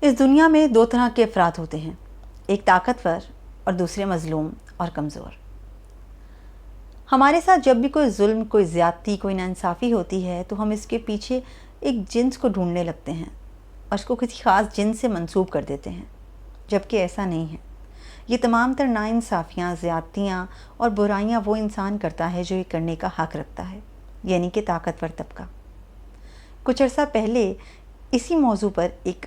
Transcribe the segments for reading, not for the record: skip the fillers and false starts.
اس دنیا میں دو طرح کے افراد ہوتے ہیں، ایک طاقتور اور دوسرے مظلوم اور کمزور۔ ہمارے ساتھ جب بھی کوئی ظلم، کوئی زیادتی، کوئی ناانصافی ہوتی ہے تو ہم اس کے پیچھے ایک جنس کو ڈھونڈنے لگتے ہیں اور اس کو کسی خاص جنس سے منسوب کر دیتے ہیں، جبکہ ایسا نہیں ہے۔ یہ تمام تر ناانصافیاں، زیادتیاں اور برائیاں وہ انسان کرتا ہے جو یہ کرنے کا حق رکھتا ہے، یعنی کہ طاقتور طبقہ۔ کچھ عرصہ پہلے اسی موضوع پر ایک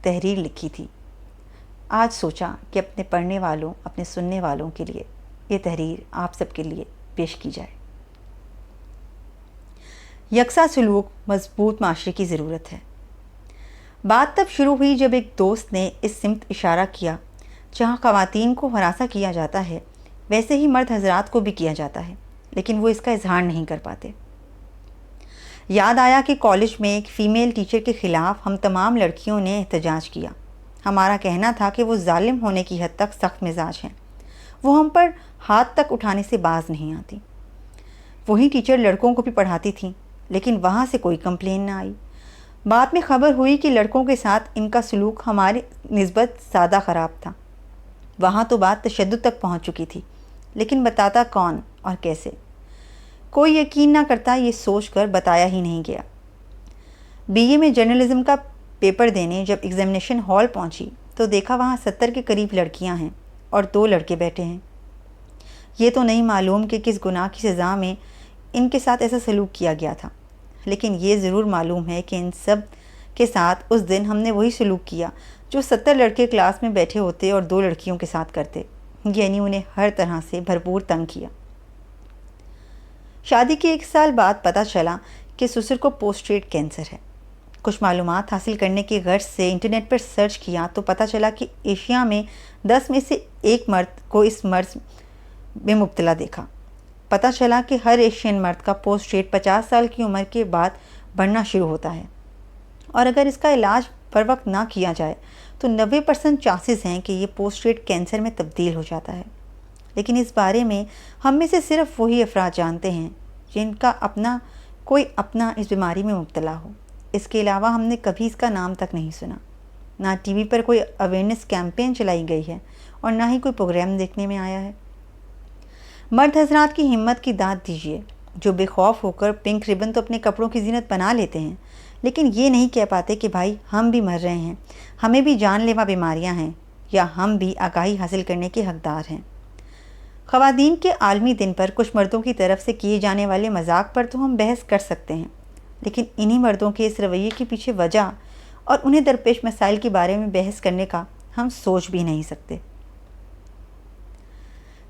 تحریر لکھی تھی۔ آج سوچا کہ اپنے پڑھنے والوں، اپنے سننے والوں کے لیے یہ تحریر آپ سب کے لیے پیش کی جائے۔ یکساں سلوک مضبوط معاشرے کی ضرورت ہے۔ بات تب شروع ہوئی جب ایک دوست نے اس سمت اشارہ کیا جہاں خواتین کو ہراساں کیا جاتا ہے ویسے ہی مرد حضرات کو بھی کیا جاتا ہے، لیکن وہ اس کا اظہار نہیں کر پاتے۔ یاد آیا کہ کالج میں ایک فیمیل ٹیچر کے خلاف ہم تمام لڑکیوں نے احتجاج کیا۔ ہمارا کہنا تھا کہ وہ ظالم ہونے کی حد تک سخت مزاج ہیں، وہ ہم پر ہاتھ تک اٹھانے سے باز نہیں آتی۔ وہی ٹیچر لڑکوں کو بھی پڑھاتی تھیں، لیکن وہاں سے کوئی کمپلین نہ آئی۔ بعد میں خبر ہوئی کہ لڑکوں کے ساتھ ان کا سلوک ہماری نسبت زیادہ خراب تھا۔ وہاں تو بات تشدد تک پہنچ چکی تھی، لیکن بتاتا کون اور کیسے؟ کوئی یقین نہ کرتا، یہ سوچ کر بتایا ہی نہیں گیا۔ بی اے میں جرنلزم کا پیپر دینے جب ایگزامینیشن ہال پہنچی تو دیکھا وہاں 70 کے قریب لڑکیاں ہیں اور 2 لڑکے بیٹھے ہیں۔ یہ تو نہیں معلوم کہ کس گناہ کی سزا میں ان کے ساتھ ایسا سلوک کیا گیا تھا، لیکن یہ ضرور معلوم ہے کہ ان سب کے ساتھ اس دن ہم نے وہی سلوک کیا جو 70 لڑکے کلاس میں بیٹھے ہوتے اور 2 لڑکیوں کے ساتھ کرتے، یعنی انہیں ہر طرح سے بھرپور تنگ کیا۔ شادی کے 1 سال بعد پتہ چلا کہ سسر کو پروسٹیٹ کینسر ہے۔ کچھ معلومات حاصل کرنے کی غرض سے انٹرنیٹ پر سرچ کیا تو پتہ چلا کہ ایشیا میں 10 میں سے 1 مرد کو اس مرض میں مبتلا دیکھا۔ پتہ چلا کہ ہر ایشین مرد کا پروسٹیٹ 50 سال کی عمر کے بعد بڑھنا شروع ہوتا ہے، اور اگر اس کا علاج پر وقت نہ کیا جائے تو 90% چانسز ہیں کہ یہ پروسٹیٹ کینسر میں تبدیل ہو جاتا ہے۔ لیکن اس بارے میں ہم میں سے صرف وہی افراد جانتے ہیں جن کا کوئی اپنا اس بیماری میں مبتلا ہو۔ اس کے علاوہ ہم نے کبھی اس کا نام تک نہیں سنا۔ نہ ٹی وی پر کوئی اویئرنیس کیمپین چلائی گئی ہے اور نہ ہی کوئی پروگرام دیکھنے میں آیا ہے۔ مرد حضرات کی ہمت کی داد دیجیے، جو بے خوف ہو کر پنک ربن تو اپنے کپڑوں کی زینت بنا لیتے ہیں، لیکن یہ نہیں کہہ پاتے کہ بھائی ہم بھی مر رہے ہیں، ہمیں بھی جان لیوا بیماریاں ہیں، یا ہم بھی آگاہی حاصل کرنے کے حقدار ہیں۔ خواتین کے عالمی دن پر کچھ مردوں کی طرف سے کیے جانے والے مذاق پر تو ہم بحث کر سکتے ہیں، لیکن انہی مردوں کے اس رویے کے پیچھے وجہ اور انہیں درپیش مسائل کے بارے میں بحث کرنے کا ہم سوچ بھی نہیں سکتے۔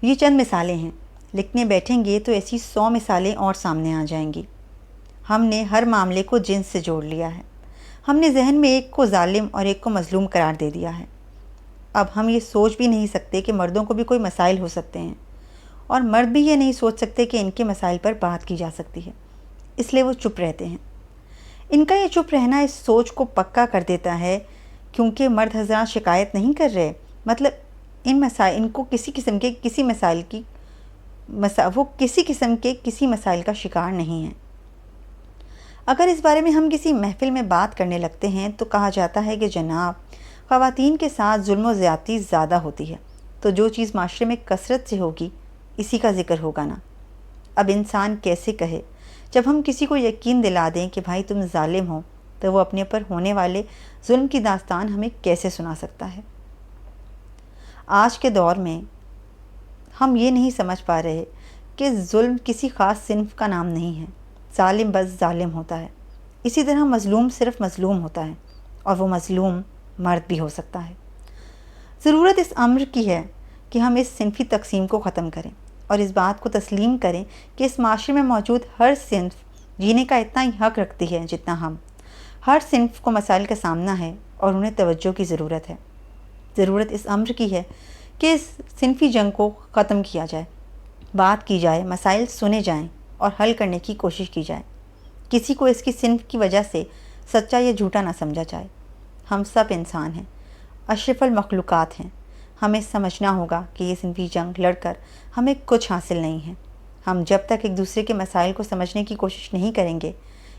یہ چند مثالیں ہیں، لکھنے بیٹھیں گے تو ایسی 100 مثالیں اور سامنے آ جائیں گی۔ ہم نے ہر معاملے کو جنس سے جوڑ لیا ہے۔ ہم نے ذہن میں ایک کو ظالم اور ایک کو مظلوم قرار دے دیا ہے۔ اب ہم یہ سوچ بھی نہیں سکتے کہ مردوں کو بھی کوئی مسائل ہو سکتے ہیں، اور مرد بھی یہ نہیں سوچ سکتے کہ ان کے مسائل پر بات کی جا سکتی ہے، اس لیے وہ چپ رہتے ہیں۔ ان کا یہ چپ رہنا اس سوچ کو پکا کر دیتا ہے، کیونکہ مرد حضرات شکایت نہیں کر رہے، مطلب ان کو کسی قسم کے کسی مسائل کا شکار نہیں ہیں۔ اگر اس بارے میں ہم کسی محفل میں بات کرنے لگتے ہیں تو کہا جاتا ہے کہ جناب، خواتین کے ساتھ ظلم و زیادتی زیادہ ہوتی ہے، تو جو چیز معاشرے میں کثرت سے ہوگی اسی کا ذکر ہوگا نا۔ اب انسان کیسے کہے؟ جب ہم کسی کو یقین دلا دیں کہ بھائی تم ظالم ہو، تو وہ اپنے پر ہونے والے ظلم کی داستان ہمیں کیسے سنا سکتا ہے؟ آج کے دور میں ہم یہ نہیں سمجھ پا رہے کہ ظلم کسی خاص صنف کا نام نہیں ہے۔ ظالم بس ظالم ہوتا ہے، اسی طرح مظلوم صرف مظلوم ہوتا ہے، اور وہ مظلوم مرد بھی ہو سکتا ہے۔ ضرورت اس امر کی ہے کہ ہم اس صنفی تقسیم کو ختم کریں اور اس بات کو تسلیم کریں کہ اس معاشرے میں موجود ہر صنف جینے کا اتنا ہی حق رکھتی ہے جتنا ہم۔ ہر صنف کو مسائل کا سامنا ہے اور انہیں توجہ کی ضرورت ہے۔ ضرورت اس امر کی ہے کہ اس صنفی جنگ کو ختم کیا جائے، بات کی جائے، مسائل سنے جائیں اور حل کرنے کی کوشش کی جائے۔ کسی کو اس کی صنف کی وجہ سے سچا یا جھوٹا نہ سمجھا جائے۔ ہم سب انسان ہیں، اشرف المخلوقات ہیں۔ ہمیں سمجھنا ہوگا کہ یہ صنفی جنگ لڑ کر ہمیں کچھ حاصل نہیں ہے۔ ہم جب تک ایک دوسرے کے مسائل کو سمجھنے کی کوشش نہیں کریں گے،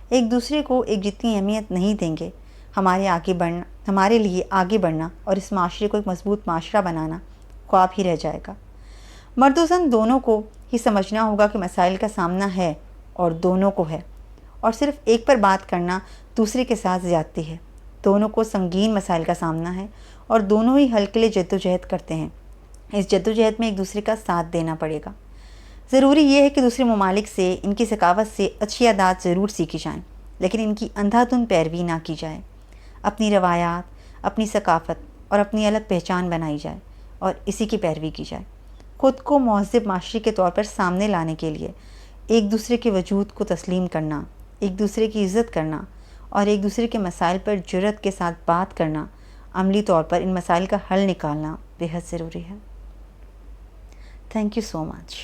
ایک دوسرے کو ایک جتنی اہمیت نہیں دیں گے، ہمارے لیے آگے بڑھنا اور اس معاشرے کو ایک مضبوط معاشرہ بنانا خواب ہی رہ جائے گا۔ مرد و زن دونوں کو ہی سمجھنا ہوگا کہ مسائل کا سامنا ہے اور دونوں کو ہے، اور صرف ایک پر بات کرنا دوسرے کے ساتھ زیادتی ہے۔ دونوں کو سنگین مسائل کا سامنا ہے اور دونوں ہی حل کے لیے جد و جہد کرتے ہیں۔ اس جد و جہد میں ایک دوسرے کا ساتھ دینا پڑے گا۔ ضروری یہ ہے کہ دوسرے ممالک سے، ان کی ثقافت سے اچھی عادات ضرور سیکھی جائیں، لیکن ان کی اندھا دھند پیروی نہ کی جائے۔ اپنی روایات، اپنی ثقافت اور اپنی الگ پہچان بنائی جائے اور اسی کی پیروی کی جائے۔ خود کو مہذب معاشرے کے طور پر سامنے لانے کے لیے ایک دوسرے کے وجود کو تسلیم کرنا، ایک دوسرے کی عزت کرنا اور ایک دوسرے کے مسائل پر جرأت کے ساتھ بات کرنا، عملی طور پر ان مسائل کا حل نکالنا بے حد ضروری ہے۔ Thank you so much.